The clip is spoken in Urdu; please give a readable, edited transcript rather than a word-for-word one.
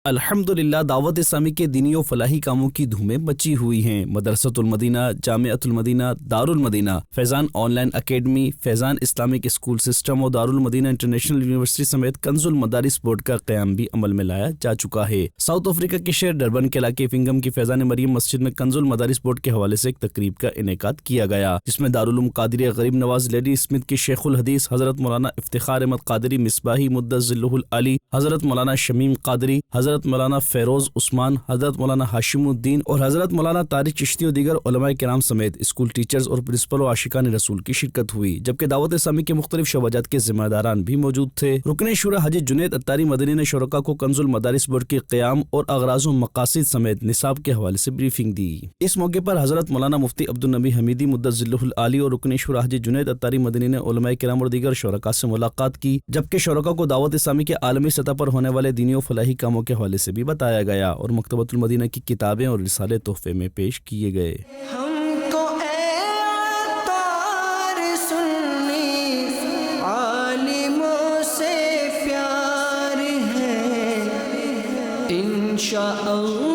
الحمدللہ دعوت اسلامی کے دینی و فلاحی کاموں کی دھومیں مچی ہوئی ہیں۔ مدرسۃ المدینہ، جامعۃ المدینہ، دارالمدینہ، فیضان online academy, Faizan Islamic school system اور دارالمدینہ انٹرنیشنل یونیورسٹی سمیت کنز المدارس بورڈ کا قیام بھی عمل میں لایا جا چکا ہے۔ ساؤتھ افریقہ کے شہر ڈربن کے علاقے فنگم کی فیضان مریم مسجد میں کنز المدارس بورڈ کے حوالے سے ایک تقریب کا انعقاد کیا گیا، جس میں دارالعلوم قادریہ غریب نواز لیڈی اسمتھ کے شیخ الحدیث حضرت مولانا افتخار احمد قادری مصباحی مدث ظلہ العالی، حضرت مولانا شمیم قادری، حضرت مولانا فیروز عثمان، حضرت مولانا ہاشم الدین اور حضرت مولانا طارق چشتی اور دیگر علماء کرام سمیت اسکول ٹیچرز اور پرنسپل و عاشقان رسول کی شرکت ہوئی، جبکہ دعوت اسلامی کے مختلف شعبات کے ذمہ داران بھی موجود تھے۔ رکن شورا حاجی جنید عطاری مدنی نے شرکاء کو کنز المدارس بورڈ کے قیام اور اغراض و مقاصد سمیت نصاب کے حوالے سے بریفنگ دی۔ اس موقع پر حضرت مولانا مفتی عبدالنبی حمیدی مدث ظلہ العالی اور رکن شورا حاجی جنید عطاری مدنی نے علماء کرام اور دیگر شرکاء سے ملاقات کی، جبکہ شرکاء کو دعوت اسلامی کے عالمی سطح پر ہونے والے دینی و فلاحی کاموں کے حوالے سے بھی بتایا گیا اور مکتبۃ المدینہ کی کتابیں اور رسالے تحفے میں پیش کیے گئے۔ ہم کو اے عطار سنی عالموں سے پیار ہے، انشاءاللہ